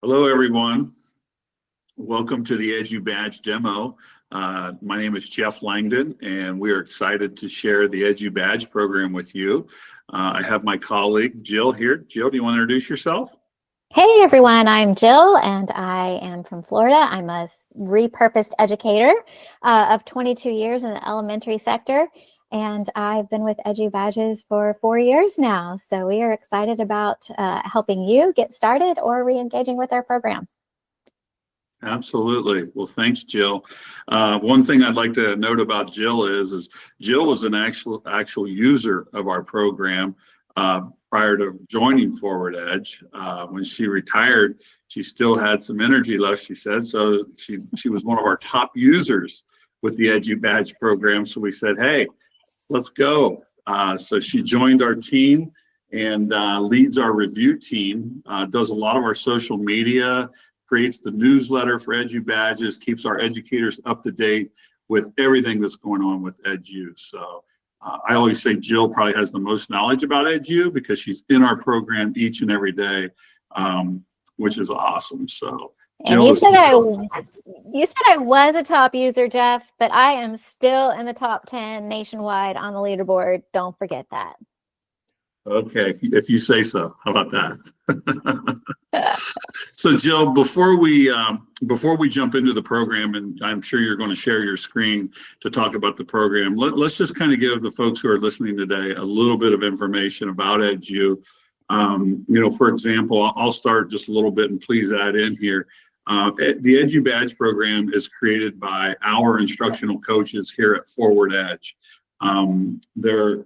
Hello, everyone. Welcome to the Edu Badge demo. My name is Jeff Langdon, and we are excited to share the Edu Badge program with you. I have my colleague, Jill, here. Jill, do you want to introduce yourself? Hey everyone, I'm Jill and I am from Florida. I'm a repurposed educator of 22 years in the elementary sector, and I've been with Edu Badges for 4 years now. So we are excited about helping you get started or re-engaging with our program. Absolutely. Well, thanks, Jill. One thing I'd like to note about Jill is Jill was an actual user of our program prior to joining Forward Edge. When she retired, she still had some energy left, she said. So she was one of our top users with the Edu Badge program. So we said, hey, let's go. So she joined our team and leads our review team, does a lot of our social media, creates the newsletter for Edu Badges, keeps our educators up to date with everything that's going on with Edu. So I always say Jill probably has the most knowledge about Edu because she's in our program each and every day, which is awesome. So And you said I was a top user, Jeff, but I am still in the top 10 nationwide on the leaderboard. Don't forget that. Okay, if you say so. How about that? So Jill, before we jump into the program, and I'm sure you're going to share your screen to talk about the program, let's just kind of give the folks who are listening today a little bit of information about Edu. For example, I'll start just a little bit, and please add in here. The Edu Badge program is created by our instructional coaches here at Forward Edge. They're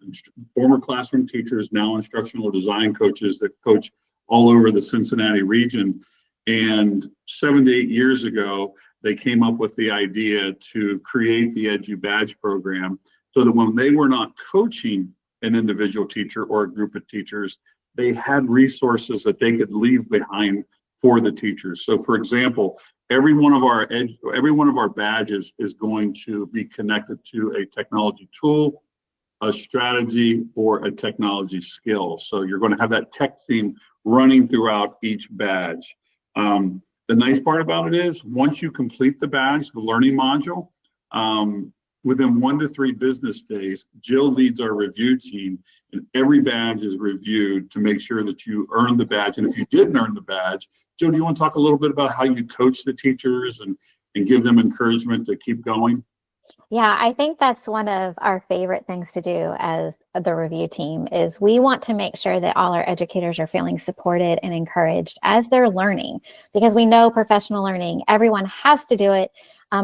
former classroom teachers, now instructional design coaches that coach all over the Cincinnati region. And 7 to 8 years ago, they came up with the idea to create the Edu Badge program so that when they were not coaching an individual teacher or a group of teachers, they had resources that they could leave behind for the teachers. So for example, every one of our badges is going to be connected to a technology tool, a strategy, or a technology skill. So you're going to have that tech theme running throughout each badge. The nice part about it is once you complete the badge, the learning module, within 1 to 3 business days, Jill leads our review team, and every badge is reviewed to make sure that you earn the badge. And if you didn't earn the badge, Jill, do you want to talk a little bit about how you coach the teachers and give them encouragement to keep going? Yeah, I think that's one of our favorite things to do as the review team is we want to make sure that all our educators are feeling supported and encouraged as they're learning, because we know professional learning, everyone has to do it.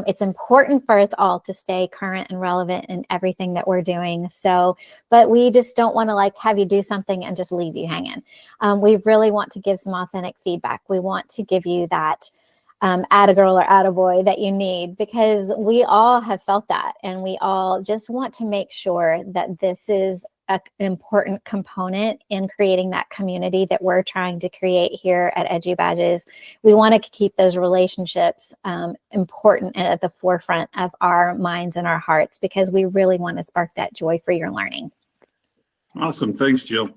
It's important for us all to stay current and relevant in everything that we're doing. So, but we just don't want to have you do something and just leave you hanging. We really want to give some authentic feedback. We want to give you that atta girl or atta boy that you need, because we all have felt that, and we all just want to make sure that this is an important component in creating that community that we're trying to create here at Edu Badges. We want to keep those relationships important and at the forefront of our minds and our hearts, because we really want to spark that joy for your learning. Awesome. Thanks, Jill.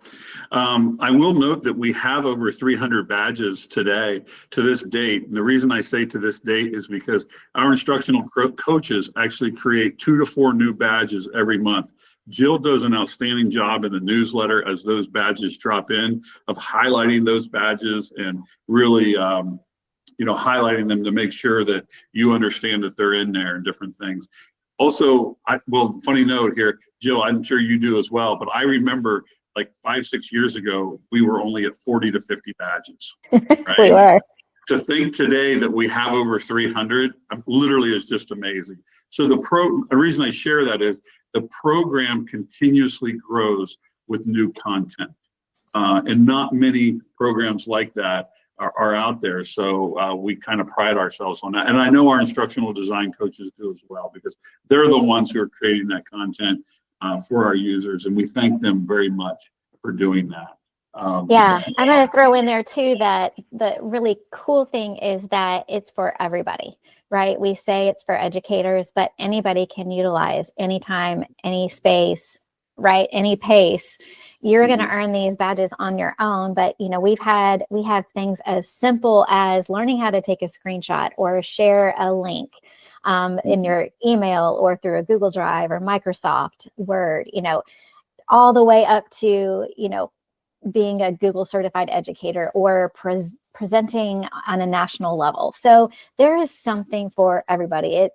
I will note that we have over 300 badges today to this date. And the reason I say to this date is because our instructional coaches actually create 2 to 4 new badges every month. Jill does an outstanding job in the newsletter as those badges drop in of highlighting those badges and really highlighting them to make sure that you understand that they're in there and different things. Also, funny note here, Jill, I'm sure you do as well, but I remember like 5-6 years ago, we were only at 40 to 50 badges. Right? We were. To think today that we have over 300, literally is just amazing. So the reason I share that is the program continuously grows with new content. And not many programs like that are out there. So we kind of pride ourselves on that. And I know our instructional design coaches do as well, because they're the ones who are creating that content for our users. And we thank them very much for doing that. Yeah, I'm going to throw in there too that the really cool thing is that it's for everybody, right? We say it's for educators, but anybody can utilize anytime, any space, right, any pace, you're going to earn these badges on your own. But, you know, we have things as simple as learning how to take a screenshot or share a link in your email or through a Google Drive or Microsoft Word, you know, all the way up to, you know, being a Google certified educator or presenting on a national level. So there is something for everybody.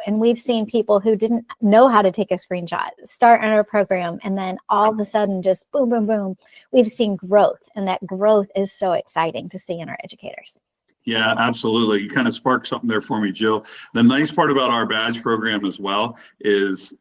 And we've seen people who didn't know how to take a screenshot, start in our program, and then all of a sudden just boom, boom, boom, we've seen growth. And that growth is so exciting to see in our educators. Yeah, absolutely. You kind of sparked something there for me, Jill. The nice part about our badge program as well is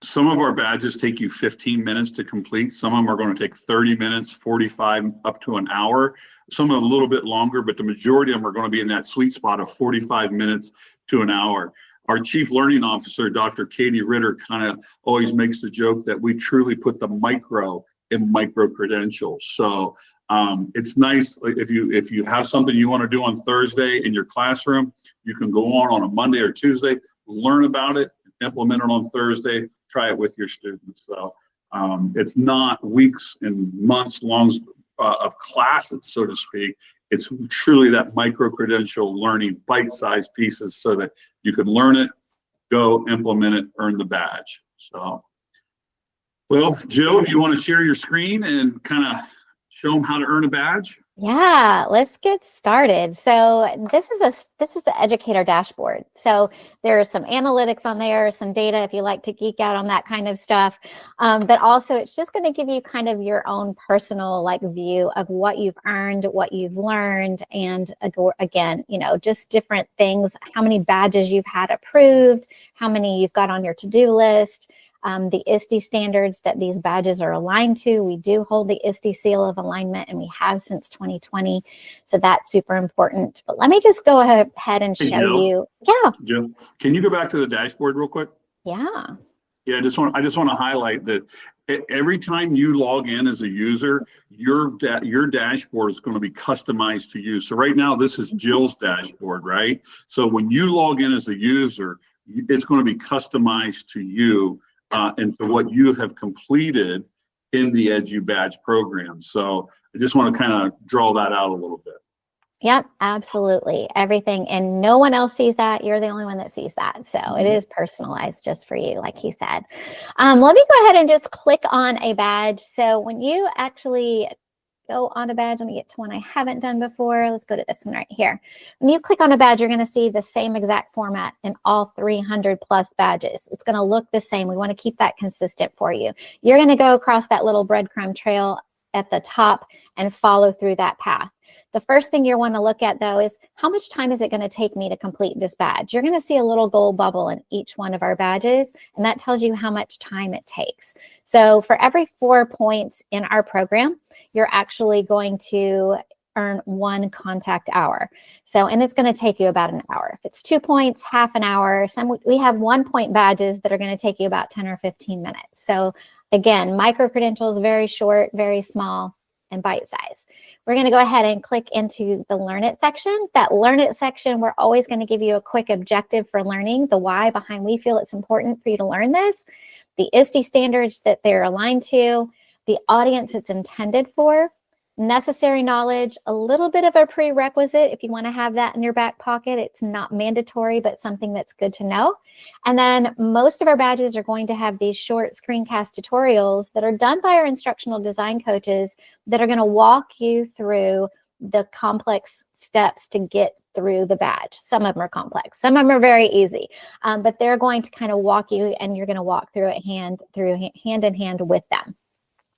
some of our badges take you 15 minutes to complete. Some of them are going to take 30 minutes, 45, up to an hour. Some are a little bit longer, but the majority of them are going to be in that sweet spot of 45 minutes to an hour. Our Chief Learning Officer, Dr. Katie Ritter, kind of always makes the joke that we truly put the micro in micro credentials. So it's nice if you have something you want to do on Thursday in your classroom, you can go on a Monday or Tuesday, learn about it, implement it on Thursday, try it with your students. So it's not weeks and months long of classes, so to speak. It's truly that micro-credential learning, bite-sized pieces so that you can learn it, go implement it, earn the badge. So, well, Jill, if you want to share your screen and kind of show them how to earn a badge. Yeah, let's get started. So this is the educator dashboard. So there's some analytics on there, some data if you like to geek out on that kind of stuff. But also it's just going to give you kind of your own personal view of what you've earned, what you've learned, and again, you know, just different things, how many badges you've had approved, how many you've got on your to-do list. The ISTE standards that these badges are aligned to. We do hold the ISTE seal of alignment, and we have since 2020. So that's super important. But let me just go ahead and show you. Yeah. Jill, can you go back to the dashboard real quick? Yeah. Yeah, I just want to highlight that every time you log in as a user, your dashboard is going to be customized to you. So right now, this is Jill's dashboard, right? So when you log in as a user, it's going to be customized to you. And to what you have completed in the Edu Badge program. So I just want to kind of draw that out a little bit. Yep, absolutely. Everything. And no one else sees that. You're the only one that sees that. So it is personalized just for you, like he said. Let me go ahead and just click on a badge. So when you actually go on a badge, let me get to one I haven't done before. Let's go to this one right here. When you click on a badge, you're going to see the same exact format in all 300 plus badges. It's going to look the same. We want to keep that consistent for you. You're going to go across that little breadcrumb trail at the top and follow through that path. The first thing you want to look at, though, is how much time is it going to take me to complete this badge? You're going to see a little gold bubble in each one of our badges, and that tells you how much time it takes. So for every 4 points in our program, you're actually going to earn 1 contact hour. So, and it's going to take you about an hour. If it's 2 points, half an hour. We have 1 point badges that are going to take you about 10 or 15 minutes. So again, micro credentials, very short, very small, and bite size. We're going to go ahead and click into the Learn It section. That Learn It section, we're always going to give you a quick objective for learning, the why behind we feel it's important for you to learn this, the ISTE standards that they're aligned to, the audience it's intended for, necessary knowledge, a little bit of a prerequisite if you want to have that in your back pocket. It's not mandatory, but something that's good to know. And then most of our badges are going to have these short screencast tutorials that are done by our instructional design coaches that are going to walk you through the complex steps to get through the badge. Some of them are complex, some of them are very easy, but they're going to kind of walk you, and you're going to walk through it hand in hand with them.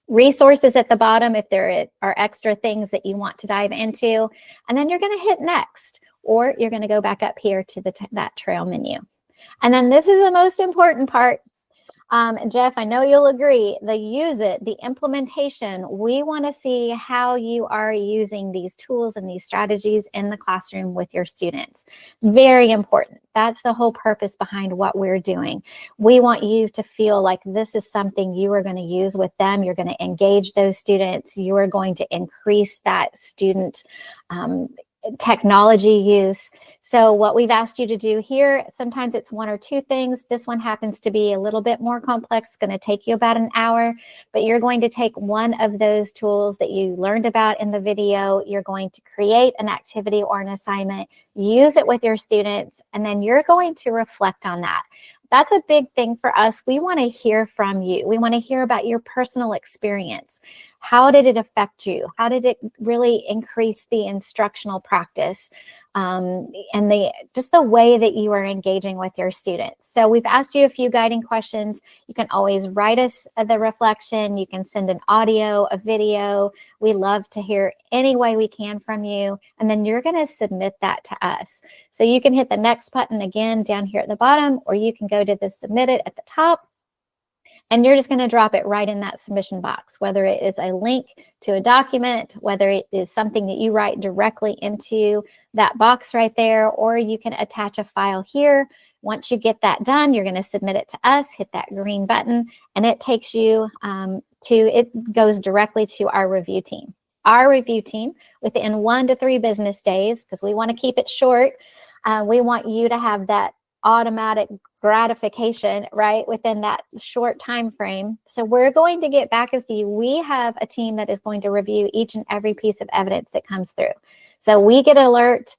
Resources at the bottom if there are extra things that you want to dive into, and then you're going to hit next, or you're going to go back up here to that trail menu. And then this is the most important part. Jeff, I know you'll agree, the implementation. We want to see how you are using these tools and these strategies in the classroom with your students. Very important. That's the whole purpose behind what we're doing. We want you to feel like this is something you are going to use with them. You're going to engage those students. You are going to increase that student technology use. So what we've asked you to do here, sometimes it's one or two things. This one happens to be a little bit more complex. It's going to take you about an hour, but you're going to take one of those tools that you learned about in the video. You're going to create an activity or an assignment, use it with your students, and then you're going to reflect on that. That's a big thing for us. We want to hear from you. We want to hear about your personal experience. How did it affect you? How did it really increase the instructional practice? And just the way that you are engaging with your students. So we've asked you a few guiding questions. You can always write us the reflection. You can send an audio, a video. We love to hear any way we can from you. And then you're going to submit that to us. So you can hit the next button again down here at the bottom, or you can go to the submit it at the top. And you're just going to drop it right in that submission box, whether it is a link to a document, whether it is something that you write directly into that box right there, or you can attach a file here. Once you get that done, you're going to submit it to us, hit that green button, and it takes you it goes directly to our review team. Our review team, within 1 to 3 business days, because we want to keep it short, we want you to have that automatic gratification right within that short time frame. So we're going to get back with you. We have a team that is going to review each and every piece of evidence that comes through. So we get an alert.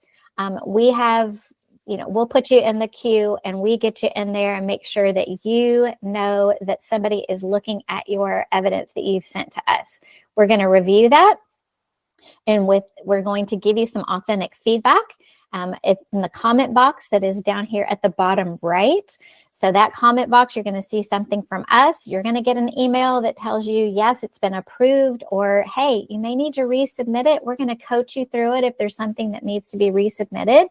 We have, we'll put you in the queue and we get you in there and make sure that you know that somebody is looking at your evidence that you've sent to us. We're going to review that, and we're going to give you some authentic feedback. It's in the comment box that is down here at the bottom right. So that comment box, you're going to see something from us. You're going to get an email that tells you, yes, it's been approved, or, hey, you may need to resubmit it. We're going to coach you through it if there's something that needs to be resubmitted.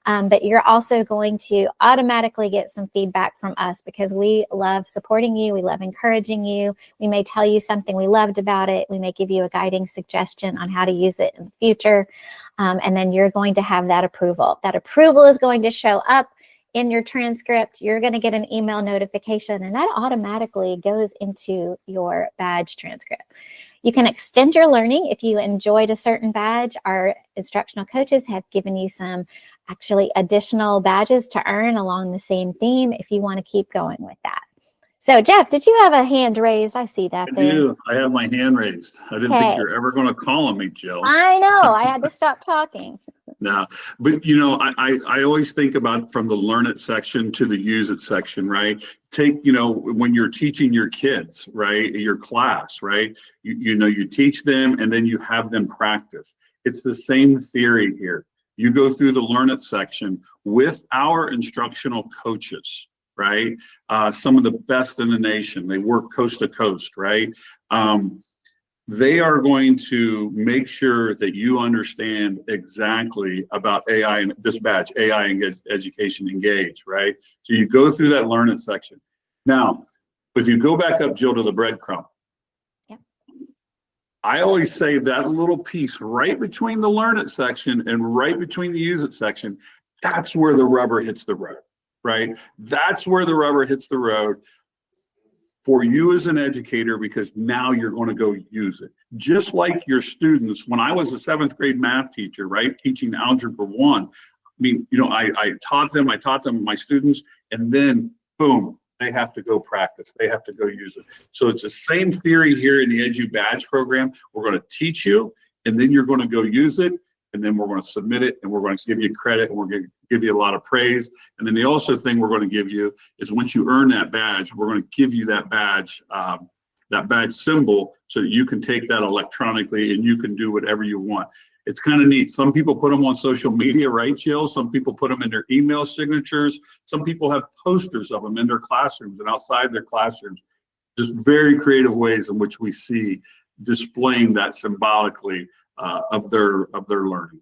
But you're also going to automatically get some feedback from us because we love supporting you. We love encouraging you. We may tell you something we loved about it. We may give you a guiding suggestion on how to use it in the future. And then you're going to have that approval. That approval is going to show up in your transcript. You're going to get an email notification, and that automatically goes into your badge transcript. You can extend your learning if you enjoyed a certain badge. Our instructional coaches have given you some actually additional badges to earn along the same theme if you want to keep going with that. So Jeff, did you have a hand raised? I see that there. I do. I have my hand raised. I didn't think you're ever going to call on me, Jill. I know. I had to stop talking. No, but I always think about from the learn it section to the use it section, right? Take, when you're teaching your kids, right, your class, right, you teach them and then you have them practice. It's the same theory here. You go through the learn it section with our instructional coaches, right? Some of the best in the nation. They work coast to coast, right? They are going to make sure that you understand exactly about AI and this badge, AI and Education Engage, right? So you go through that learn it section. Now, if you go back up, Jill, to the breadcrumb, yep. I always say that little piece right between the learn it section and right between the use it section, that's where the rubber hits the road, right? That's where the rubber hits the road for you as an educator, because now you're going to go use it. Just like your students, when I was a 7th grade math teacher, right, teaching Algebra 1, I mean, I taught them, my students, and then boom, they have to go practice. They have to go use it. So it's the same theory here in the Edu Badge program. We're going to teach you, and then you're going to go use it, and then we're going to submit it, and we're going to give you credit, and we're going to give you a lot of praise. And then the also thing we're going to give you is once you earn that badge, we're going to give you that badge symbol so that you can take that electronically and you can do whatever you want. It's kind of neat. Some people put them on social media, right, Jill? Some people put them in their email signatures. Some people have posters of them in their classrooms and outside their classrooms. Just very creative ways in which we see displaying that symbolically of their learning.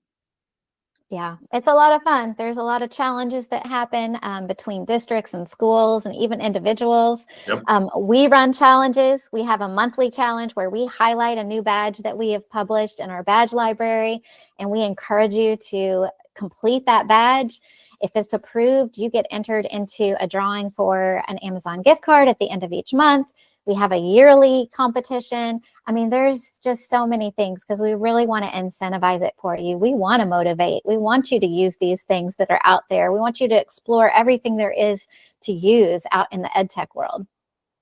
Yeah, it's a lot of fun. There's a lot of challenges that happen between districts and schools and even individuals. Yep. We run challenges. We have a monthly challenge where we highlight a new badge that we have published in our badge library, and we encourage you to complete that badge. If it's approved, you get entered into a drawing for an Amazon gift card at the end of each month. We have a yearly competition. I mean, there's just so many things because we really want to incentivize it for you. We want to motivate. We want you to use these things that are out there. We want you to explore everything there is to use out in the ed tech world.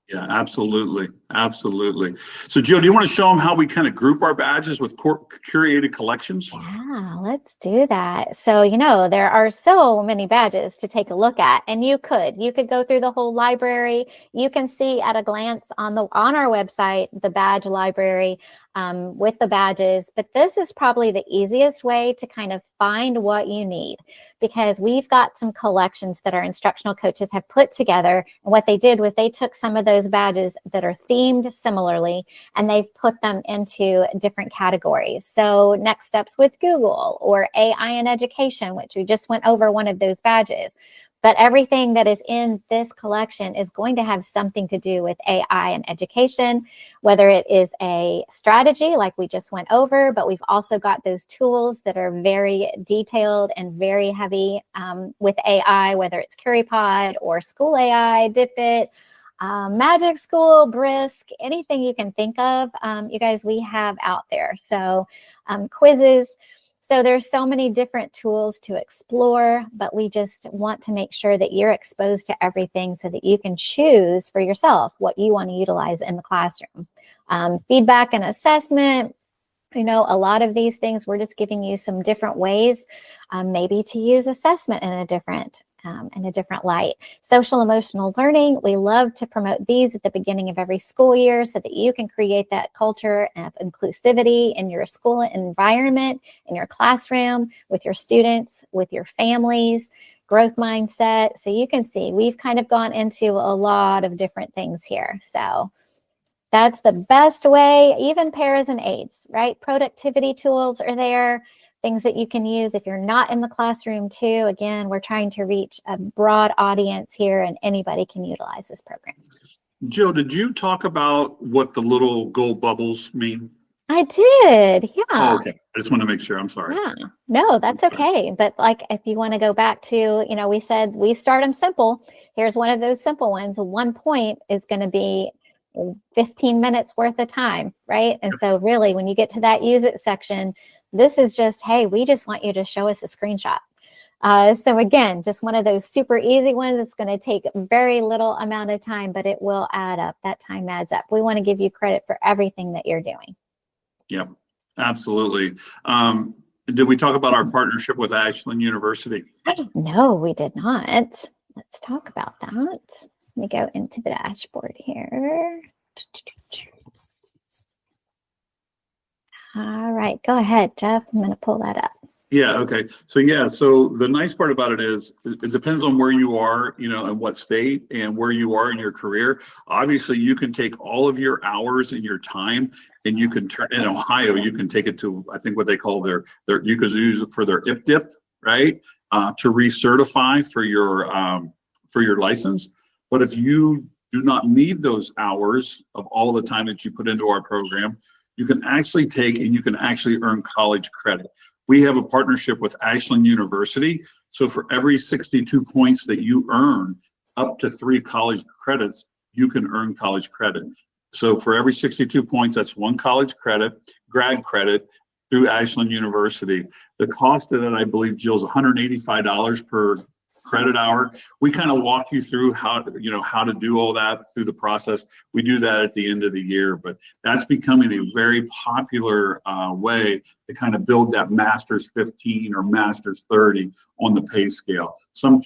Yeah, absolutely. Absolutely. So Jill, do you want to show them how we kind of group our badges with curated collections? Yeah, let's do that. So, there are so many badges to take a look at, and you could go through the whole library. You can see at a glance on our website, the badge library with the badges, but this is probably the easiest way to kind of find what you need, because we've got some collections that our instructional coaches have put together. And what they did was they took some of those badges that are themed similarly, and they've put them into different categories. So next steps with Google, or AI in education, which we just went over one of those badges. But everything that is in this collection is going to have something to do with AI and education, whether it is a strategy like we just went over, but we've also got those tools that are very detailed and very heavy with AI, whether it's CurryPod or School AI, DipIt, Magic School, Brisk, anything you can think of, you guys, we have out there. So quizzes. So there's so many different tools to explore, but we just want to make sure that you're exposed to everything so that you can choose for yourself what you want to utilize in the classroom. Feedback and assessment, a lot of these things, we're just giving you some different ways, maybe to use assessment in a different light. Social emotional learning, we love to promote these at the beginning of every school year so that you can create that culture of inclusivity in your school environment, in your classroom, with your students, with your families. Growth mindset. So you can see we've kind of gone into a lot of different things here. So that's the best way. Even pairs and aids, right? Productivity tools are there. Things that you can use if you're not in the classroom too. Again, we're trying to reach a broad audience here, and anybody can utilize this program. Jill, did you talk about what the little gold bubbles mean? I did, yeah. Oh, okay. I just want to make sure. I'm sorry. Yeah, no, that's okay. But like, if you want to go back to, we said we start them simple. Here's one of those simple ones. 1 point is going to be 15 minutes worth of time, right? And so really, when you get to that use it section, this is just, hey, we just want you to show us a screenshot. So again, just one of those super easy ones. It's going to take very little amount of time, but it will add up. That time adds up. We want to give you credit for everything that you're doing. Yep, absolutely. Did we talk about our partnership with Ashland University? No, we did not. Let's talk about that. Let me go into the dashboard here. All right, go ahead, Jeff. I'm going to pull that up. Yeah, okay. So the nice part about it is it depends on where you are, in what state and where you are in your career. Obviously, you can take all of your hours and your time, and you can turn, in Ohio, you can take it to, I think what they call you could use it for their IPDIP, right? To recertify for your license. But if you do not need those hours of all the time that you put into our program, you can actually take and you can actually earn college credit. We have a partnership with Ashland University. So for every 62 points that you earn, up to 3 college credits, you can earn college credit. So for every 62 points, that's 1 college credit, grad credit through Ashland University. The cost of that, I believe, Jill, is $185 per credit hour. We kind of walk you through how to do all that through the process. We do that at the end of the year, but that's becoming a very popular way to kind of build that Masters 15 or Masters 30 on the pay scale. Some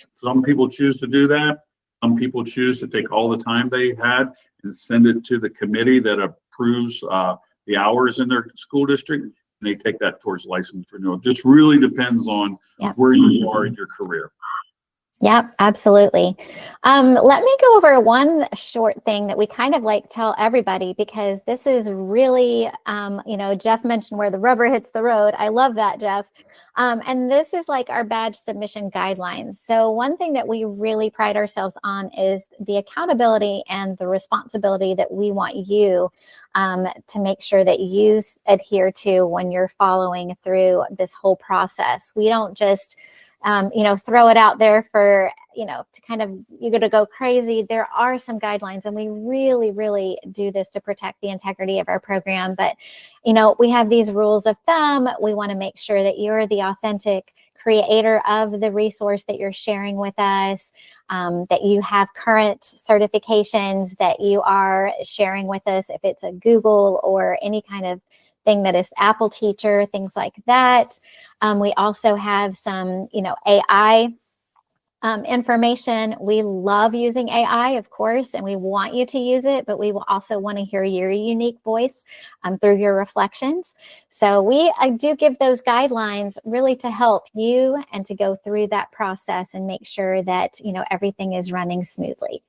people choose to do that. Some people choose to take all the time they had and send it to the committee that approves the hours in their school district, and they take that towards license renewal. It just really depends on where you are in your career. Yep, absolutely. Let me go over one short thing that we kind of like tell everybody, because this is really, Jeff mentioned where the rubber hits the road. I love that, Jeff. And this is like our badge submission guidelines. So one thing that we really pride ourselves on is the accountability and the responsibility that we want you to make sure that you adhere to when you're following through this whole process. We don't just throw it out there for, to kind of, you're going to go crazy. There are some guidelines, and we really, really do this to protect the integrity of our program. But, we have these rules of thumb. We want to make sure that you're the authentic creator of the resource that you're sharing with us, that you have current certifications that you are sharing with us, if it's a Google or any kind of thing that is Apple Teacher, things like that. We also have some, AI information. We love using AI, of course, and we want you to use it, but we will also want to hear your unique voice through your reflections. So I do give those guidelines really to help you and to go through that process and make sure that, everything is running smoothly.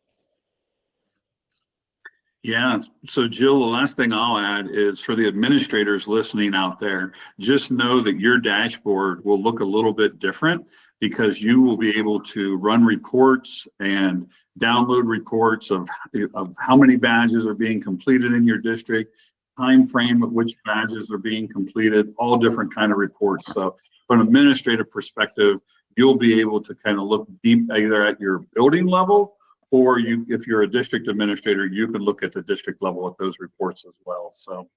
Yeah. So Jill, the last thing I'll add is for the administrators listening out there, just know that your dashboard will look a little bit different because you will be able to run reports and download reports of how many badges are being completed in your district, time frame at which badges are being completed, all different kind of reports. So from an administrative perspective, you'll be able to kind of look deep either at your building level, or if you're a district administrator, you can look at the district level at those reports as well. So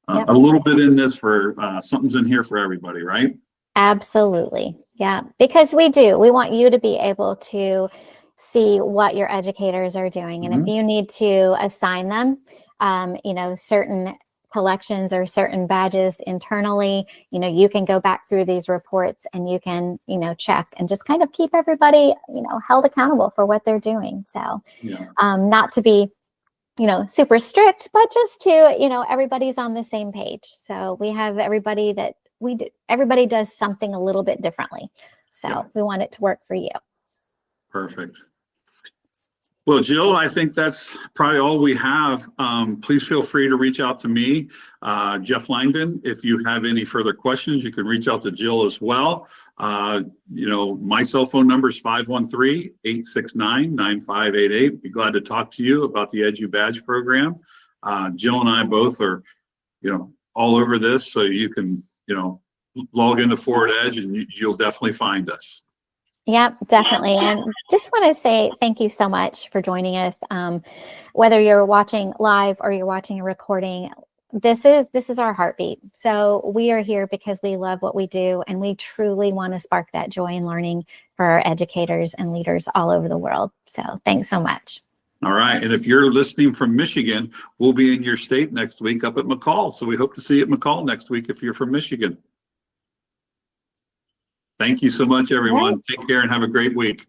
Yep. A little bit in this for something's in here for everybody, right? Absolutely. Yeah, because we want you to be able to see what your educators are doing. And if you need to assign them, certain collections or certain badges internally, you can go back through these reports and you can, check and just kind of keep everybody, held accountable for what they're doing. So not to be, super strict, but just to, everybody's on the same page. So we have everybody that everybody does something a little bit differently. So we want it to work for you. Perfect. Well, Jill, I think that's probably all we have. Please feel free to reach out to me, Jeff Langdon. If you have any further questions, you can reach out to Jill as well. My cell phone number is 513-869-9588. Be glad to talk to you about the Edu Badge program. Jill and I both are, all over this, so you can, log into Forward Edge and you'll definitely find us. Yep, definitely. And just want to say thank you so much for joining us. Whether you're watching live or you're watching a recording, this is our heartbeat. So we are here because we love what we do, and we truly want to spark that joy in learning for our educators and leaders all over the world. So thanks so much. All right. And if you're listening from Michigan, we'll be in your state next week up at McCall. So we hope to see you at McCall next week if you're from Michigan. Thank you so much, everyone. Take care and have a great week.